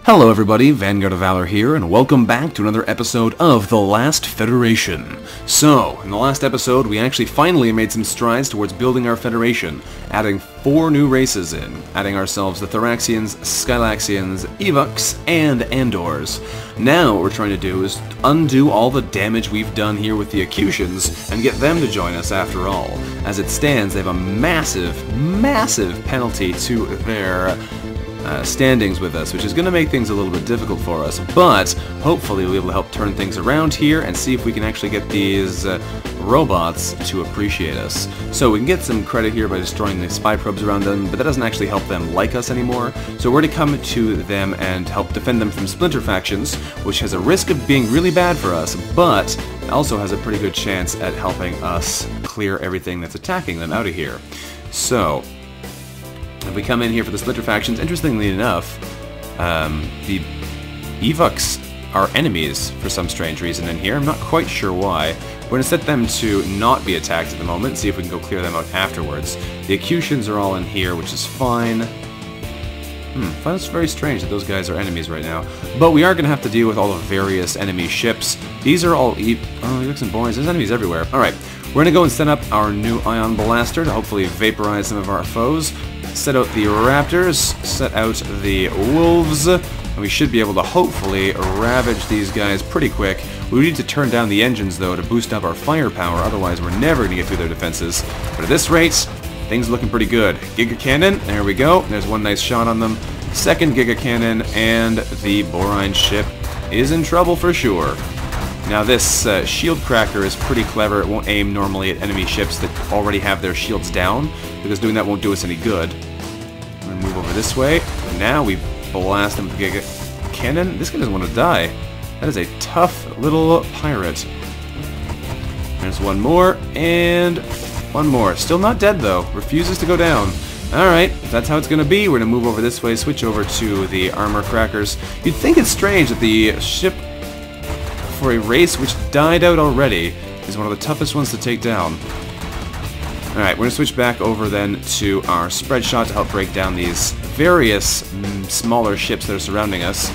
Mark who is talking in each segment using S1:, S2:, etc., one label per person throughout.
S1: Hello everybody, VanguardOfValor here, and welcome back to another episode of The Last Federation. So, in the last episode, we actually finally made some strides towards building our Federation, adding 4 new races in, adding ourselves the Thoraxians, Skylaxians, Evox, and Andors. Now what we're trying to do is undo all the damage we've done here with the Acutians, and get them to join us after all. As it stands, they have a massive penalty to their standings with us, which is going to make things a little bit difficult for us, but hopefully we'll be able to help turn things around here and see if we can actually get these robots to appreciate us. So we can get some credit here by destroying the spy probes around them, but that doesn't actually help them like us anymore, so we're going to come to them and help defend them from splinter factions, which has a risk of being really bad for us, but also has a pretty good chance at helping us clear everything that's attacking them out of here. So if we come in here for the splinter factions, interestingly enough, the Evox are enemies for some strange reason in here. I'm not quite sure why. We're going to set them to not be attacked at the moment and see if we can go clear them out afterwards. The Acutians are all in here, which is fine. I find it's very strange that those guys are enemies right now. But we are going to have to deal with all the various enemy ships. These are all Evox and Boys. There's enemies everywhere. Alright, we're going to go and set up our new ion blaster to hopefully vaporize some of our foes. Set out the raptors, set out the wolves, and we should be able to hopefully ravage these guys pretty quick. We need to turn down the engines though to boost up our firepower, otherwise we're never going to get through their defenses. But at this rate, things are looking pretty good. Giga Cannon, there we go, there's one nice shot on them. Second Giga Cannon, and the Borine ship is in trouble for sure. Now this shield cracker is pretty clever. It won't aim normally at enemy ships that already have their shields down, because doing that won't do us any good. I'm going to move over this way. Now we blast him with the Giga Cannon. This guy doesn't want to die. That is a tough little pirate. There's one more, and one more. Still not dead though. Refuses to go down. Alright, if that's how it's going to be, we're going to move over this way, switch over to the armor crackers. You'd think it's strange that the ship for a race which died out already is one of the toughest ones to take down. Alright, we're going to switch back over then to our spread shot to help break down these various smaller ships that are surrounding us.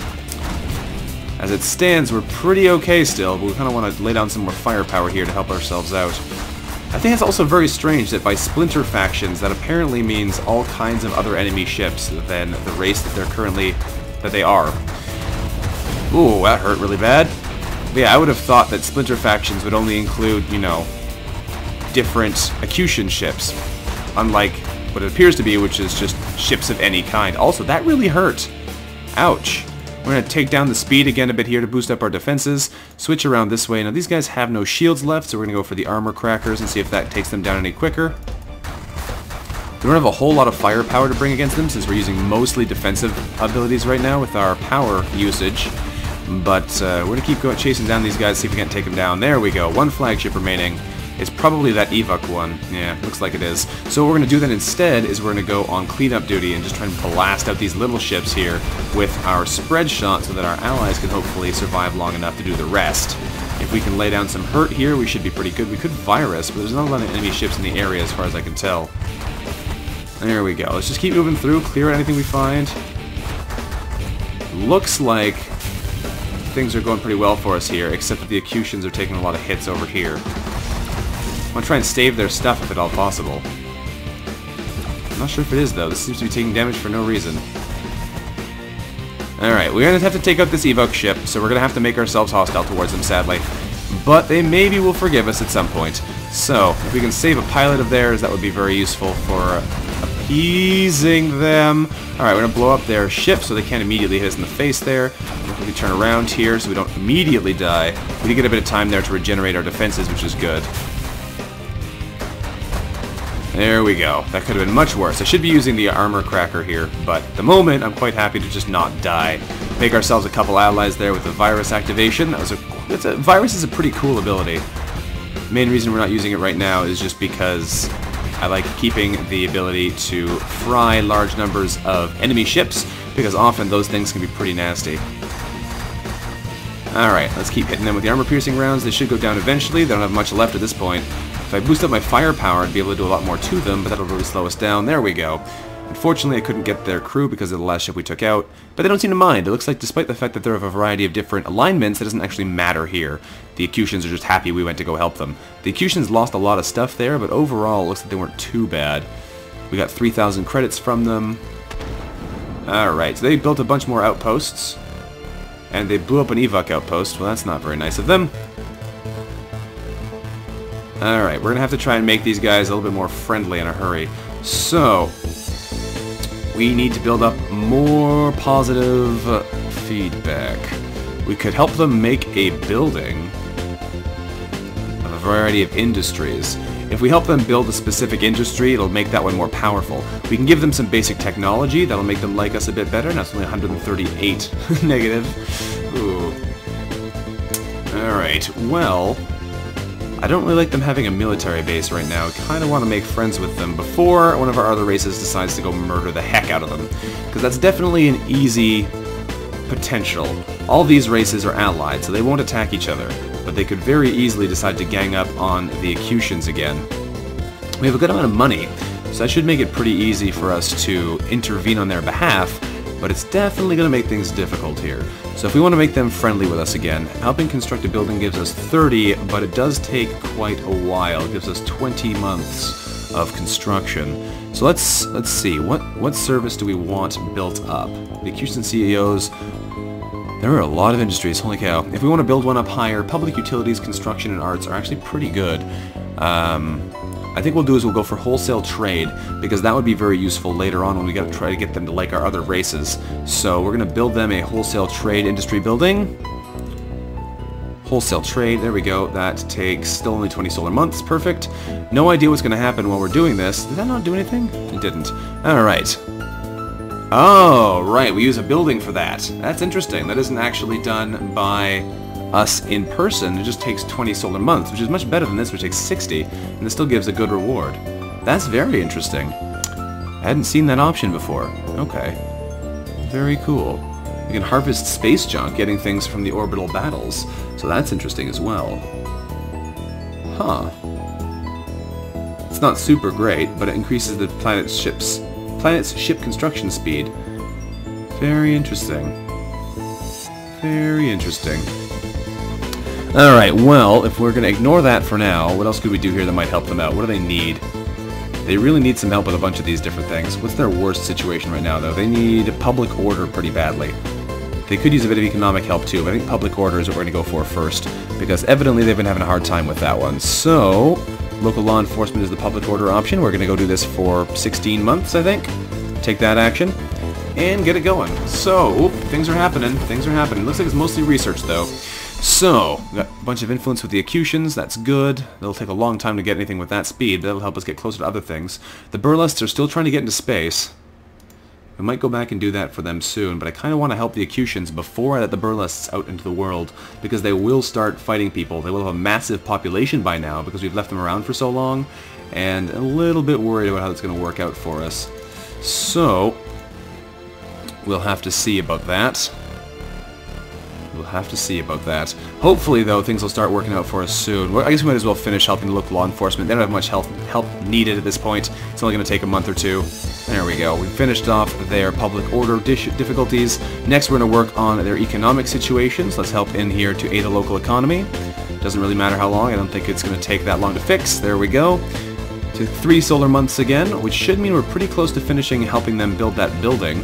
S1: As it stands, we're pretty okay still, but we kind of want to lay down some more firepower here to help ourselves out. I think it's also very strange that by splinter factions, that apparently means all kinds of other enemy ships than the race that they are. Ooh, that hurt really bad. But yeah, I would have thought that splinter factions would only include, you know, different Acutian ships, unlike what it appears to be, which is just ships of any kind. Also, that really hurt. Ouch. We're going to take down the speed again a bit here to boost up our defenses, switch around this way. Now these guys have no shields left, so we're going to go for the armor crackers and see if that takes them down any quicker. We don't have a whole lot of firepower to bring against them since we're using mostly defensive abilities right now with our power usage. But we're going to keep chasing down these guys, see if we can't take them down. There we go. One flagship remaining. It's probably that Evox one. Yeah, looks like it is. So what we're going to do then instead is we're going to go on cleanup duty and just try and blast out these little ships here with our spread shot so that our allies can hopefully survive long enough to do the rest. If we can lay down some hurt here, we should be pretty good. We could virus, but there's not a lot of enemy ships in the area as far as I can tell. There we go. Let's just keep moving through, clear anything we find. Looks like things are going pretty well for us here, except that the Acutians are taking a lot of hits over here. I want to try and stave their stuff if at all possible. I'm not sure if it is though. This seems to be taking damage for no reason. Alright, we're going to have to take out this Evox ship, so we're going to have to make ourselves hostile towards them, sadly. But they maybe will forgive us at some point. So, if we can save a pilot of theirs, that would be very useful for appeasing them. Alright, we're going to blow up their ship so they can't immediately hit us in the face there. We can turn around here so we don't immediately die. We do get a bit of time there to regenerate our defenses, which is good. There we go. That could have been much worse. I should be using the armor cracker here, but at the moment I'm quite happy to just not die. Make ourselves a couple allies there with the virus activation. Virus is a pretty cool ability. The main reason we're not using it right now is just because I like keeping the ability to fry large numbers of enemy ships, because often those things can be pretty nasty. Alright, let's keep hitting them with the armor-piercing rounds. They should go down eventually. They don't have much left at this point. If I boost up my firepower, I'd be able to do a lot more to them, but that'll really slow us down. There we go. Unfortunately, I couldn't get their crew because of the last ship we took out, but they don't seem to mind. It looks like despite the fact that they're of a variety of different alignments, it doesn't actually matter here. The Acutians are just happy we went to go help them. The Acutians lost a lot of stuff there, but overall, it looks like they weren't too bad. We got 3,000 credits from them. Alright, so they built a bunch more outposts. And they blew up an evac outpost. Well, that's not very nice of them. Alright, we're going to have to try and make these guys a little bit more friendly in a hurry. So, we need to build up more positive feedback. We could help them make a building of a variety of industries. If we help them build a specific industry, it'll make that one more powerful. We can give them some basic technology, that'll make them like us a bit better, and that's only 138 negative. Ooh. Alright, well, I don't really like them having a military base right now. I kind of want to make friends with them before one of our other races decides to go murder the heck out of them. Because that's definitely an easy potential. All these races are allied, so they won't attack each other. But they could very easily decide to gang up on the Acutians again. We have a good amount of money, so that should make it pretty easy for us to intervene on their behalf, but it's definitely going to make things difficult here. So if we want to make them friendly with us again, helping construct a building gives us 30, but it does take quite a while. It gives us 20 months of construction. So let's see, what service do we want built up? The Acutian CEOs... There are a lot of industries, holy cow. If we want to build one up higher, public utilities, construction, and arts are actually pretty good. I think what we'll do is we'll go for wholesale trade, because that would be very useful later on when we gotta try to get them to like our other races. So we're going to build them a wholesale trade industry building. Wholesale trade, there we go. That takes still only 20 solar months, perfect. No idea what's going to happen while we're doing this. Did that not do anything? It didn't. Alright. Oh, right, we use a building for that. That's interesting. That isn't actually done by us in person. It just takes 20 solar months, which is much better than this, which takes 60, and it still gives a good reward. That's very interesting. I hadn't seen that option before. Okay. Very cool. We can harvest space junk, getting things from the orbital battles, so that's interesting as well. Huh. It's not super great, but it increases the planet's ship construction speed. Very interesting. Very interesting. Alright, well, if we're going to ignore that for now, what else could we do here that might help them out? What do they need? They really need some help with a bunch of these different things. What's their worst situation right now, though? They need public order pretty badly. They could use a bit of economic help, too, but I think public order is what we're going to go for first, because evidently they've been having a hard time with that one. So, local law enforcement is the public order option. We're going to go do this for 16 months, I think. Take that action, and get it going. So, things are happening. Things are happening. Looks like it's mostly research, though. So, we got a bunch of influence with the Acutians. That's good. It'll take a long time to get anything with that speed, but that'll help us get closer to other things. The Burlests are still trying to get into space. We might go back and do that for them soon, but I kind of want to help the Acutians before I let the Burlests out into the world, because they will start fighting people. They will have a massive population by now, because we've left them around for so long, and a little bit worried about how it's going to work out for us. So, we'll have to see about that. We'll have to see about that. Hopefully, though, things will start working out for us soon. I guess we might as well finish helping the local law enforcement. They don't have much help needed at this point. It's only going to take a month or two. There we go. We finished off their public order difficulties. Next, we're going to work on their economic situations. Let's help in here to aid the local economy. Doesn't really matter how long. I don't think it's going to take that long to fix. There we go. To 3 solar months again, which should mean we're pretty close to finishing helping them build that building,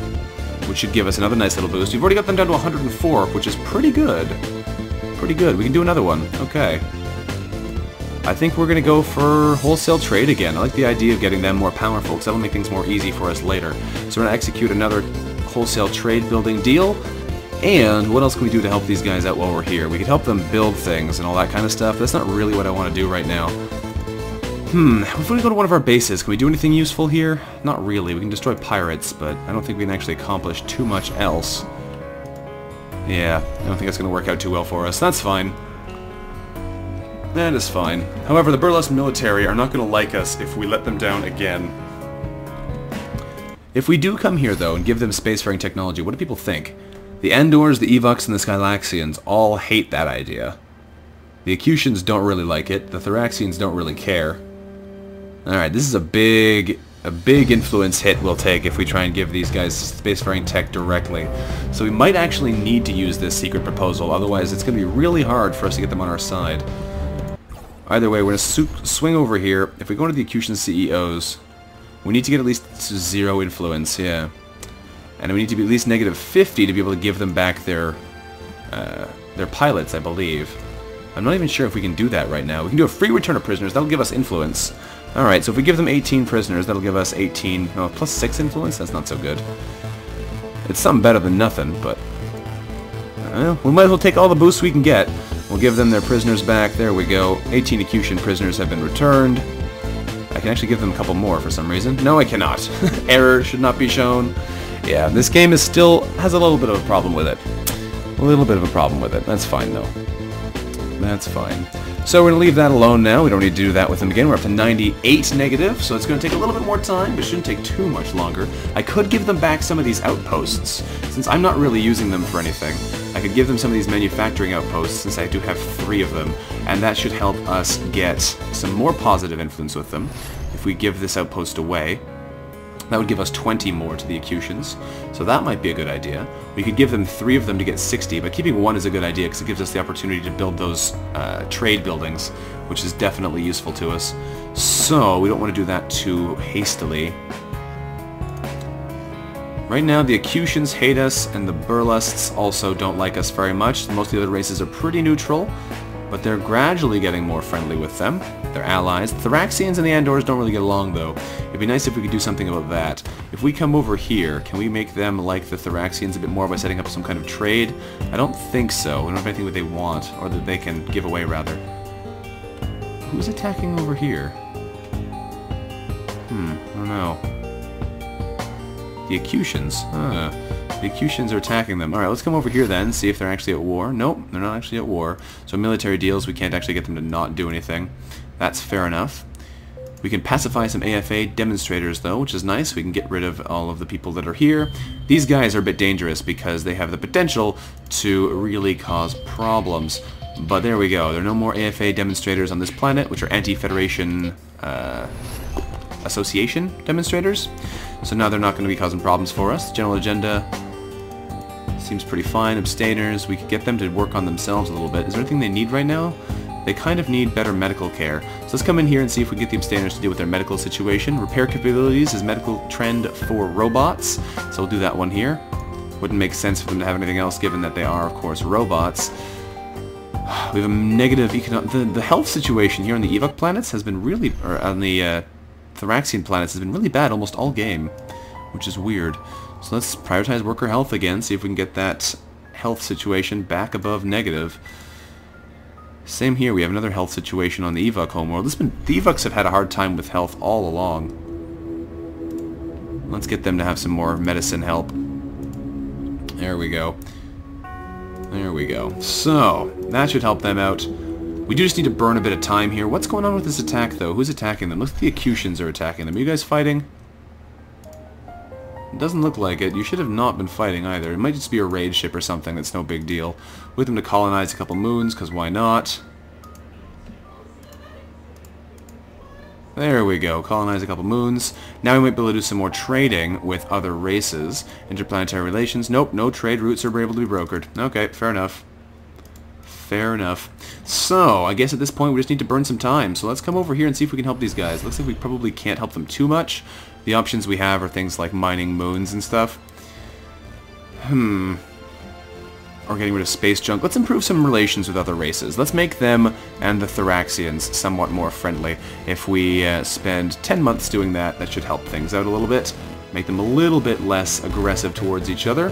S1: which should give us another nice little boost. We've already got them down to 104, which is pretty good. Pretty good. We can do another one. Okay. I think we're going to go for wholesale trade again. I like the idea of getting them more powerful, because that'll make things more easy for us later. So we're going to execute another wholesale trade building deal. And what else can we do to help these guys out while we're here? We could help them build things and all that kind of stuff. That's not really what I want to do right now. If we go to one of our bases, can we do anything useful here? Not really. We can destroy pirates, but I don't think we can actually accomplish too much else. Yeah, I don't think that's going to work out too well for us. That's fine. That is fine. However, the Burlesque military are not going to like us if we let them down again. If we do come here, though, and give them spacefaring technology, what do people think? The Andors, the Evox, and the Skylaxians all hate that idea. The Acutians don't really like it. The Thoraxians don't really care. Alright, this is a big a big influence hit we'll take if we try and give these guys spacefaring tech directly. So we might actually need to use this secret proposal, otherwise it's going to be really hard for us to get them on our side. Either way, we're going to swing over here. If we go to the Accusation CEOs, we need to get at least 0 influence, yeah. And we need to be at least -50 to be able to give them back their pilots, I believe. I'm not even sure if we can do that right now. We can do a free return of prisoners. That'll give us influence. Alright, so if we give them 18 prisoners, that'll give us 18... Oh, plus 6 influence? That's not so good. It's something better than nothing, but... we might as well take all the boosts we can get. We'll give them their prisoners back. There we go. 18 Accusation prisoners have been returned. I can actually give them a couple more for some reason. No, I cannot. Error should not be shown. Yeah, this game is still has a little bit of a problem with it. A little bit of a problem with it. That's fine, though. That's fine. So we're going to leave that alone now. We don't need to do that with them again. We're up to 98 negative, so it's going to take a little bit more time, but it shouldn't take too much longer. I could give them back some of these outposts, since I'm not really using them for anything. I could give them some of these manufacturing outposts, since I do have 3 of them, and that should help us get some more positive influence with them. If we give this outpost away, that would give us 20 more to the Accustions, so that might be a good idea. We could give them 3 of them to get 60, but keeping 1 is a good idea because it gives us the opportunity to build those trade buildings, which is definitely useful to us. So, we don't want to do that too hastily. Right now, the Accustions hate us, and the Burlests also don't like us very much. Most of the other races are pretty neutral, but they're gradually getting more friendly with them. They're allies. The Thraxians and the Andors don't really get along, though. It'd be nice if we could do something about that. If we come over here, can we make them like the Thraxians a bit more by setting up some kind of trade? I don't think so. We don't have anything that they want, or that they can give away, rather. Who's attacking over here? I don't know. The Accustions. The Accustions are attacking them. Alright, let's come over here then, see if they're actually at war. Nope, they're not actually at war. So military deals, we can't actually get them to not do anything. That's fair enough. We can pacify some AFA demonstrators, though, which is nice. We can get rid of all of the people that are here. These guys are a bit dangerous because they have the potential to really cause problems. But there we go. There are no more AFA demonstrators on this planet, which are anti-Federation Association demonstrators. So now they're not going to be causing problems for us. General agenda seems pretty fine. Abstainers, we could get them to work on themselves a little bit. Is there anything they need right now? They kind of need better medical care. So let's come in here and see if we can get the abstainers to deal with their medical situation. Repair capabilities is medical trend for robots. So we'll do that one here. Wouldn't make sense for them to have anything else given that they are, of course, robots. We have a negative economic... The health situation here on the Evoc planets has been really... Or on the Thraxian planets has been really bad almost all game, which is weird. So let's prioritize worker health again, see if we can get that health situation back above negative. Same here, we have another health situation on the Evoc homeworld. The Evocs have had a hard time with health all along. Let's get them to have some more medicine help. There we go. There we go. So, that should help them out. We do just need to burn a bit of time here. What's going on with this attack, though? Who's attacking them? Looks like the Accustions are attacking them. Are you guys fighting? It doesn't look like it. You should have not been fighting either. It might just be a raid ship or something. That's no big deal. With them to colonize a couple moons, because why not? There we go. Colonize a couple moons. Now we might be able to do some more trading with other races. Interplanetary relations. Nope, no trade routes are able to be brokered. Okay, fair enough. Fair enough. So, I guess at this point we just need to burn some time. So let's come over here and see if we can help these guys. Looks like we probably can't help them too much. The options we have are things like mining moons and stuff. Or getting rid of space junk. Let's improve some relations with other races. Let's make them and the Thraxians somewhat more friendly. If we spend 10 months doing that, that should help things out a little bit. Make them a little bit less aggressive towards each other.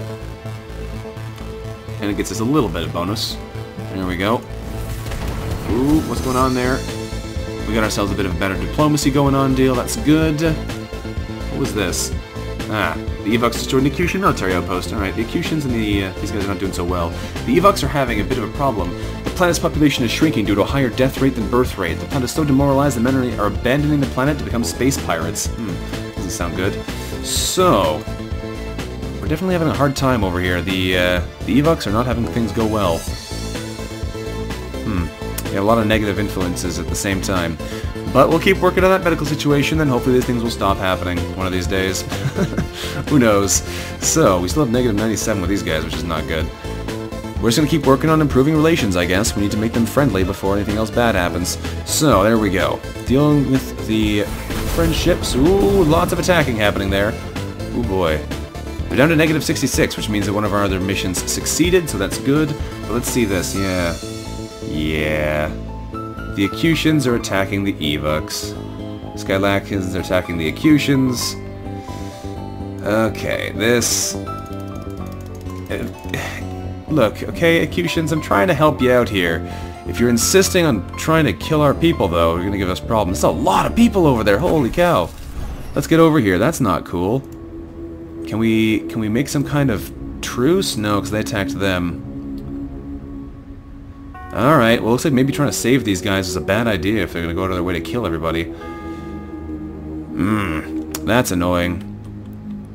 S1: And it gets us a little bit of bonus. There we go. Ooh, what's going on there? We got ourselves a bit of better diplomacy going on deal. That's good. What was this? Ah, the Evocs destroyed an Accusation military outpost. Alright, the Accustions and these guys are not doing so well. The Evocs are having a bit of a problem. The planet's population is shrinking due to a higher death rate than birth rate. The planet is so demoralized the men are abandoning the planet to become space pirates. Doesn't sound good. So, we're definitely having a hard time over here. The Evocs are not having things go well. Yeah, a lot of negative influences at the same time. But we'll keep working on that medical situation, and hopefully these things will stop happening one of these days. Who knows? So, we still have negative 97 with these guys, which is not good. We're just going to keep working on improving relations, I guess. We need to make them friendly before anything else bad happens. So, there we go. Dealing with the friendships. Ooh, lots of attacking happening there. Ooh, boy. We're down to negative 66, which means that one of our other missions succeeded, so that's good. But let's see this. Yeah. The Acutians are attacking the Evox. Skylakians are attacking the Acutians. Okay, this... Look, okay, Acutians, I'm trying to help you out here. If you're insisting on trying to kill our people, though, you're going to give us problems. There's a lot of people over there, holy cow. Let's get over here, that's not cool. Can we make some kind of truce? No, because they attacked them. Alright, well, looks like maybe trying to save these guys is a bad idea if they're going to go out of their way to kill everybody. That's annoying.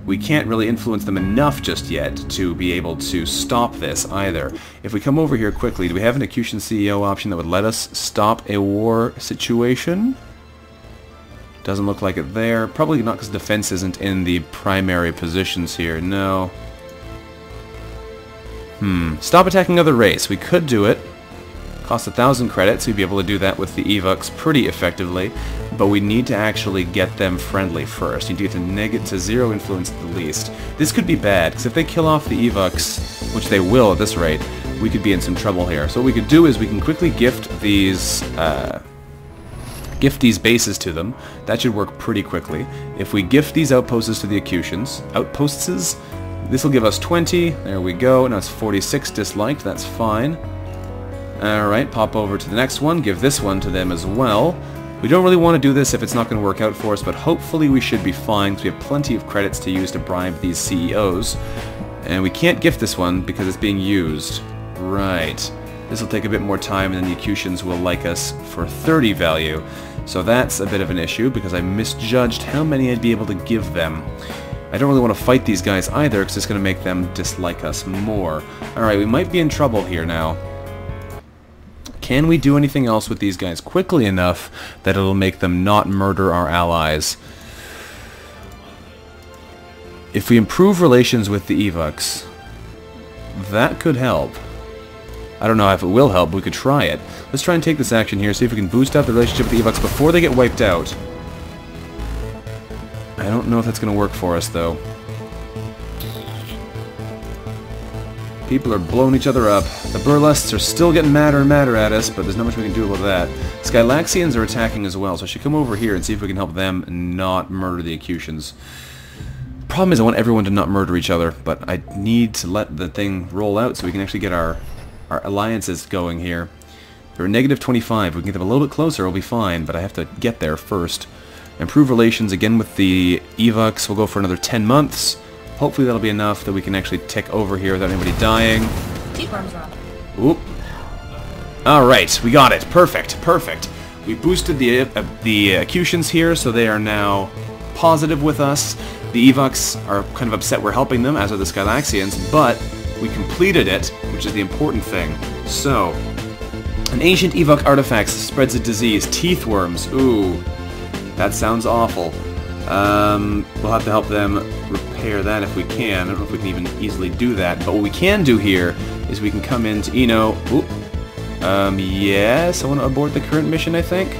S1: We can't really influence them enough just yet to be able to stop this either. If we come over here quickly, do we have an Acutian CEO option that would let us stop a war situation? Doesn't look like it there. Probably not because defense isn't in the primary positions here. No. Stop attacking other race. We could do it. Costs 1,000 credits. We'd be able to do that with the Evox pretty effectively. But we need to actually get them friendly first. You need to get to 0 influence at the least. This could be bad, because if they kill off the Evox, which they will at this rate, we could be in some trouble here. So what we could do is we can quickly gift these bases to them. That should work pretty quickly. If we gift these outposts to the Acutians, this will give us 20. There we go. Now it's 46 disliked. That's fine. Alright, pop over to the next one. Give this one to them as well. We don't really want to do this if it's not going to work out for us, but hopefully we should be fine because we have plenty of credits to use to bribe these CEOs. And we can't gift this one because it's being used. Right. This will take a bit more time and then the Acutians will like us for 30 value. So that's a bit of an issue because I misjudged how many I'd be able to give them. I don't really want to fight these guys either because it's going to make them dislike us more. Alright, we might be in trouble here now. Can we do anything else with these guys quickly enough that it'll make them not murder our allies? If we improve relations with the Evox, that could help. I don't know if it will help, but we could try it. Let's try and take this action here, see if we can boost out the relationship with the Evox before they get wiped out. I don't know if that's going to work for us, though. People are blowing each other up. The Burlests are still getting madder and madder at us, but there's not much we can do about that. Skylaxians are attacking as well, so I should come over here and see if we can help them not murder the Acutians. Problem is I want everyone to not murder each other, but I need to let the thing roll out so we can actually get our alliances going here. They're negative 25. We can get them a little bit closer, we'll be fine, but I have to get there first. Improve relations again with the Evox. We'll go for another 10 months. Hopefully that'll be enough that we can actually tick over here without anybody dying. Oop. Alright, we got it. Perfect, perfect. We boosted the Acutians here, so they are now positive with us. The Evox are kind of upset we're helping them, as are the Skylaxians, but we completed it, which is the important thing. So, an ancient Evox artifact spreads a disease. Teeth worms. Ooh, that sounds awful. We'll have to help them repair that if we can. I don't know if we can even easily do that, but what we can do here is we can come into Eno. Oop. Yes, I want to abort the current mission, I think.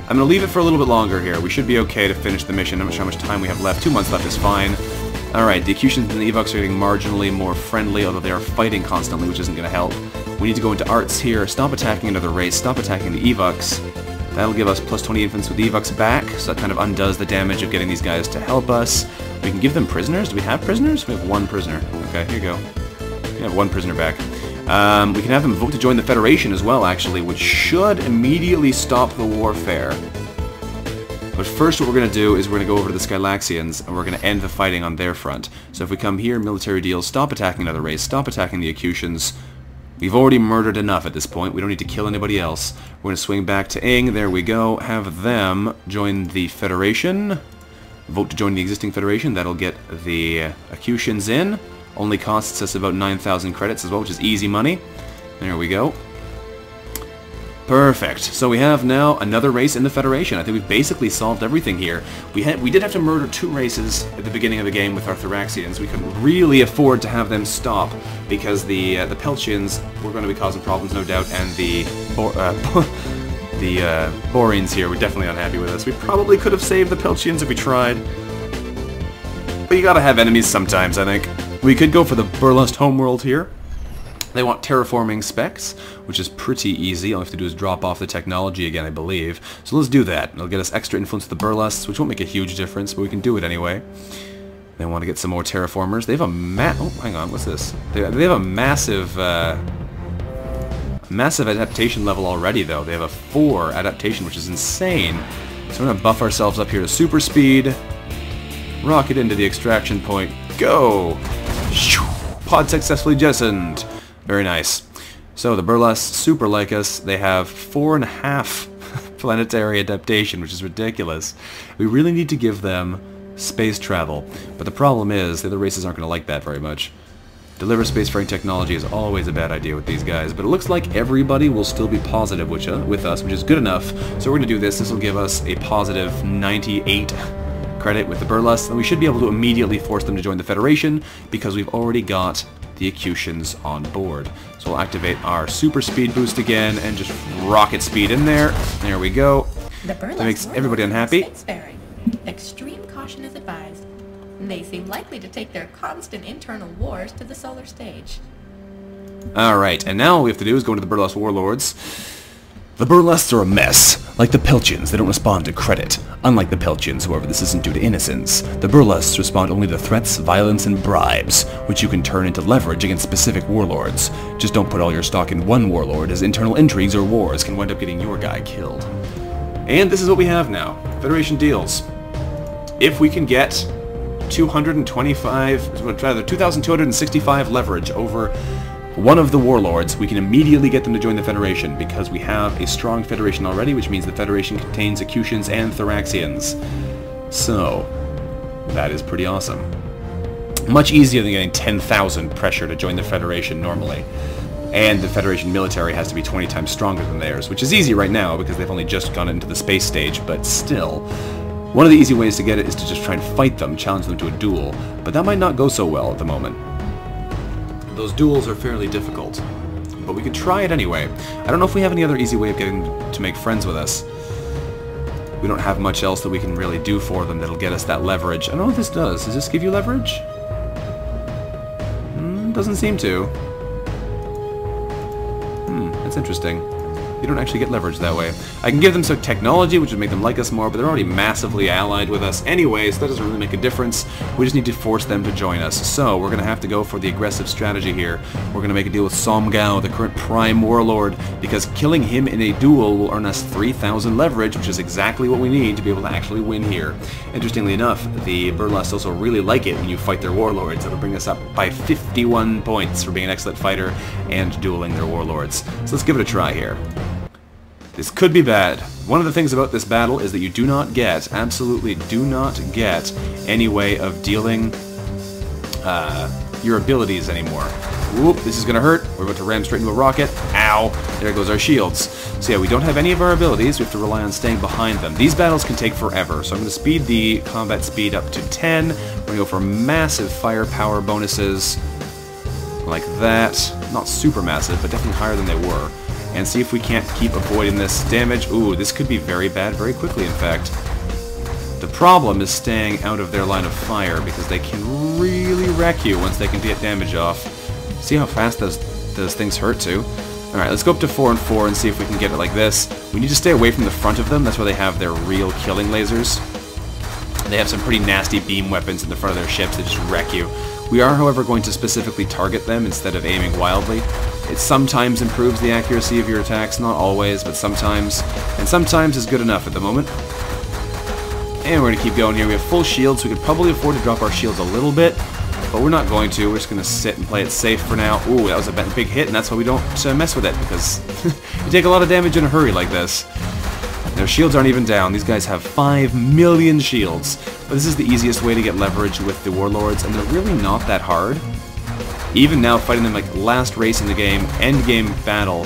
S1: I'm going to leave it for a little bit longer here. We should be okay to finish the mission. I'm not sure how much time we have left. 2 months left is fine. Alright, the Acutians and the Evox are getting marginally more friendly, although they are fighting constantly, which isn't going to help. We need to go into arts here. Stop attacking another race. Stop attacking the Evox. That'll give us plus 20 infants with the Evox back, so that kind of undoes the damage of getting these guys to help us. We can give them prisoners. Do we have prisoners? We have 1 prisoner. Okay, here you go. We have 1 prisoner back. We can have them vote to join the Federation as well, actually, which should immediately stop the warfare. But first what we're going to do is we're going to go over to the Skylaxians, and we're going to end the fighting on their front. So if we come here, military deals, stop attacking another race, stop attacking the Acutians. We've already murdered enough at this point. We don't need to kill anybody else. We're going to swing back to Ing. There we go. Have them join the Federation. Vote to join the existing Federation. That'll get the Acutians in. Only costs us about 9,000 credits as well, which is easy money. There we go. Perfect. So we have now another race in the Federation. I think we've basically solved everything here. We did have to murder 2 races at the beginning of the game with our Thraxians. We couldn't really afford to have them stop because the Peltians were going to be causing problems, no doubt, and the Boreans here were definitely unhappy with us. We probably could have saved the Peltians if we tried. But you gotta have enemies sometimes, I think. We could go for the Burlust homeworld here. They want terraforming specs, which is pretty easy. All we have to do is drop off the technology again, I believe. So let's do that. It'll get us extra influence with the Burlusts, which won't make a huge difference, but we can do it anyway. They want to get some more terraformers. They have a oh, hang on, what's this? They have a massive adaptation level already, though. They have a 4 adaptation, which is insane. So we're going to buff ourselves up here to super speed. Rocket into the extraction point. Go! Pod successfully jettisoned. Very nice. So the Burlusts super like us. They have 4.5 planetary adaptation, which is ridiculous. We really need to give them space travel. But the problem is, the other races aren't going to like that very much. Deliver spacefaring technology is always a bad idea with these guys, but it looks like everybody will still be positive with us, which is good enough. So we're going to do this. This will give us a positive 98 credit with the Burlusts, and we should be able to immediately force them to join the Federation because we've already got the Acutians on board. So we'll activate our super speed boost again and just rocket speed in there. There we go. That makes everybody unhappy.
S2: Extreme caution is advised. They seem likely to take their constant internal wars to the solar stage.
S1: Alright, and now all we have to do is go into the Burlust Warlords. The Burlusts are a mess. Like the Peltians, they don't respond to credit. Unlike the Peltians, however, this isn't due to innocence. The Burlusts respond only to threats, violence, and bribes, which you can turn into leverage against specific warlords. Just don't put all your stock in one warlord, as internal intrigues or wars can wind up getting your guy killed. And this is what we have now. Federation deals. If we can get 2,265 leverage over one of the warlords, we can immediately get them to join the Federation because we have a strong Federation already, which means the Federation contains Acutians and Thraxians. So, that is pretty awesome. Much easier than getting 10,000 pressure to join the Federation normally. And the Federation military has to be 20 times stronger than theirs, which is easy right now because they've only just gone into the space stage, but still. One of the easy ways to get it is to just try and fight them, challenge them to a duel, but that might not go so well at the moment. Those duels are fairly difficult, but we could try it anyway. I don't know if we have any other easy way of getting to make friends with us. We don't have much else that we can really do for them that'll get us that leverage. I don't know what this does. Does this give you leverage? Doesn't seem to. That's interesting. You don't actually get leverage that way. I can give them some technology, which would make them like us more, but they're already massively allied with us anyway, so that doesn't really make a difference. We just need to force them to join us. So, we're going to have to go for the aggressive strategy here. We're going to make a deal with Somgao, the current Prime Warlord, because killing him in a duel will earn us 3,000 leverage, which is exactly what we need to be able to actually win here. Interestingly enough, the Burlusts also really like it when you fight their warlords. It'll bring us up by 51 points for being an excellent fighter and dueling their warlords. So let's give it a try here. This could be bad. One of the things about this battle is that you do not get, absolutely do not get, any way of dealing your abilities anymore. Whoop, this is gonna hurt. We're about to ram straight into a rocket. Ow! There goes our shields. So yeah, we don't have any of our abilities. We have to rely on staying behind them. These battles can take forever, so I'm gonna speed the combat speed up to 10. We're gonna go for massive firepower bonuses, like that. Not super massive, but definitely higher than they were. And see if we can't keep avoiding this damage. Ooh, this could be very bad very quickly, in fact. The problem is staying out of their line of fire, because they can really wreck you once they can get damage off. See how fast those things hurt, too? Alright, let's go up to 4 and 4 and see if we can get it like this. We need to stay away from the front of them. That's where they have their real killing lasers. They have some pretty nasty beam weapons in the front of their ships that just wreck you. We are, however, going to specifically target them instead of aiming wildly. It sometimes improves the accuracy of your attacks, not always, but sometimes. And sometimes is good enough at the moment. And we're going to keep going here. We have full shields, so we could probably afford to drop our shields a little bit, but we're not going to. We're just going to sit and play it safe for now. Ooh, that was a big hit, and that's why we don't mess with it, because you take a lot of damage in a hurry like this. Their shields aren't even down. These guys have 5 million shields. But this is the easiest way to get leverage with the warlords, and they're really not that hard. Even now, fighting them like last race in the game, end game battle,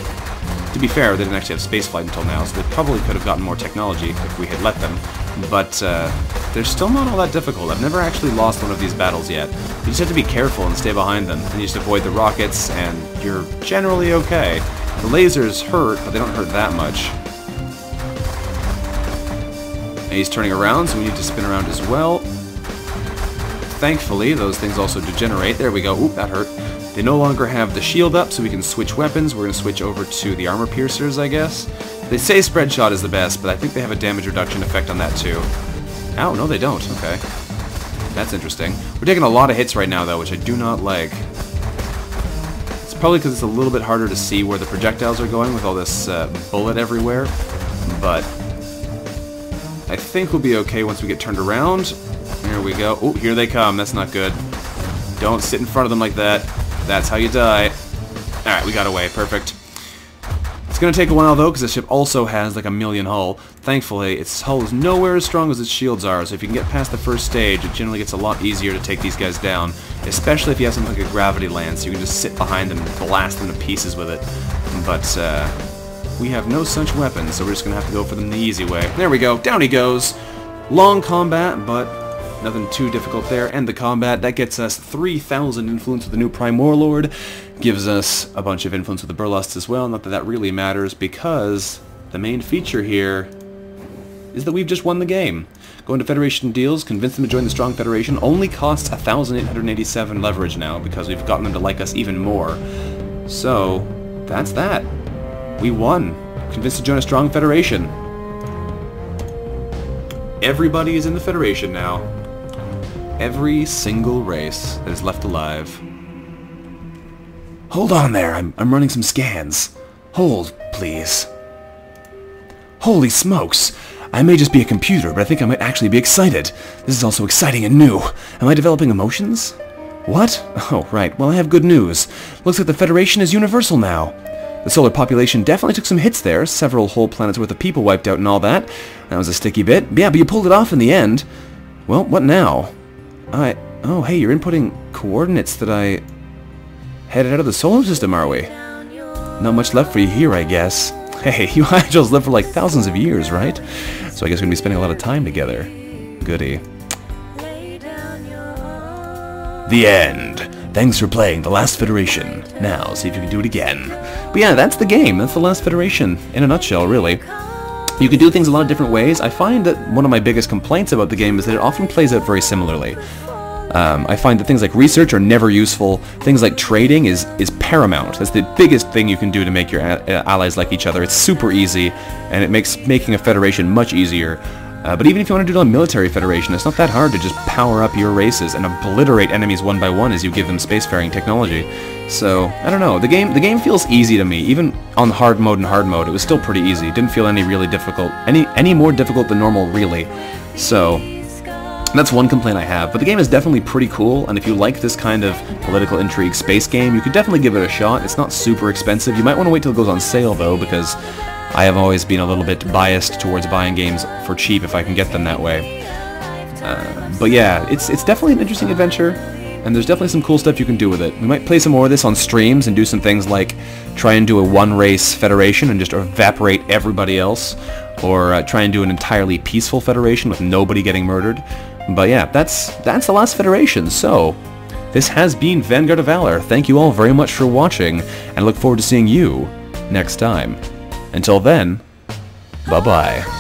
S1: To be fair, they didn't actually have spaceflight until now, so they probably could have gotten more technology if we had let them. But they're still not all that difficult. I've never actually lost one of these battles yet. You just have to be careful and stay behind them, and you just avoid the rockets, and you're generally okay. The lasers hurt, but they don't hurt that much. And he's turning around, so we need to spin around as well. Thankfully, those things also degenerate. There we go. Oop, that hurt. They no longer have the shield up, so we can switch weapons. We're going to switch over to the armor piercers, I guess. They say spread shot is the best, but I think they have a damage reduction effect on that too. Ow, no they don't. Okay. That's interesting. We're taking a lot of hits right now, though, which I do not like. It's probably because it's a little bit harder to see where the projectiles are going with all this bullet everywhere, but I think we'll be okay once we get turned around. Here we go. Oh, here they come. That's not good. Don't sit in front of them like that. That's how you die. Alright, we got away. Perfect. It's going to take a while, though, because the ship also has like a million hull. Thankfully, its hull is nowhere as strong as its shields are, so if you can get past the first stage, it generally gets a lot easier to take these guys down, especially if you have something like a gravity lance, so you can just sit behind them and blast them to pieces with it. But, we have no such weapons, so we're just going to have to go for them the easy way. There we go. Down he goes. Long combat, but nothing too difficult there. And the combat, that gets us 3,000 influence with the new Prime Warlord. Gives us a bunch of influence with the Burlusts as well. Not that that really matters, because the main feature here is that we've just won the game. Going to Federation deals, convince them to join the Strong Federation, only costs 1,887 leverage now, because we've gotten them to like us even more. So, that's that. We won. Convinced to join a Strong Federation. Everybody is in the Federation now. Every single race that is left alive. Hold on there, I'm running some scans. Hold, please. Holy smokes! I may just be a computer, but I think I might actually be excited. This is also exciting and new. Am I developing emotions? What? Oh, right. Well, I have good news. Looks like the Federation is universal now. The solar population definitely took some hits there. Several whole planets worth of people wiped out and all that. That was a sticky bit. Yeah, but you pulled it off in the end. Well, what now? Oh, hey, you're inputting coordinates that I headed out of the solar system, are we? Not much left for you here, I guess. Hey, you Hydrals live for like thousands of years, right? So I guess we're gonna be spending a lot of time together. Goody. The end. Thanks for playing The Last Federation. Now, see if you can do it again. But yeah, that's the game. That's The Last Federation, in a nutshell, really. You can do things a lot of different ways. I find that one of my biggest complaints about the game is that it often plays out very similarly. I find that things like research are never useful. Things like trading is paramount. That's the biggest thing you can do to make your allies like each other. It's super easy, and it makes making a federation much easier. But even if you want to do a military federation, it's not that hard to just power up your races and obliterate enemies one by one as you give them spacefaring technology. So, I don't know, the game feels easy to me. Even on hard mode and hard mode, it was still pretty easy. It didn't feel any really difficult, any more difficult than normal, really. So, that's one complaint I have, but the game is definitely pretty cool, and if you like this kind of political intrigue space game, you could definitely give it a shot. It's not super expensive. You might want to wait till it goes on sale, though, because I have always been a little bit biased towards buying games for cheap if I can get them that way. But yeah, it's definitely an interesting adventure, and there's definitely some cool stuff you can do with it. We might play some more of this on streams and do some things like try and do a one-race federation and just evaporate everybody else, or try and do an entirely peaceful federation with nobody getting murdered. But yeah, that's The Last Federation, so this has been Vanguard of Valor. Thank you all very much for watching, and I look forward to seeing you next time. Until then, bye-bye.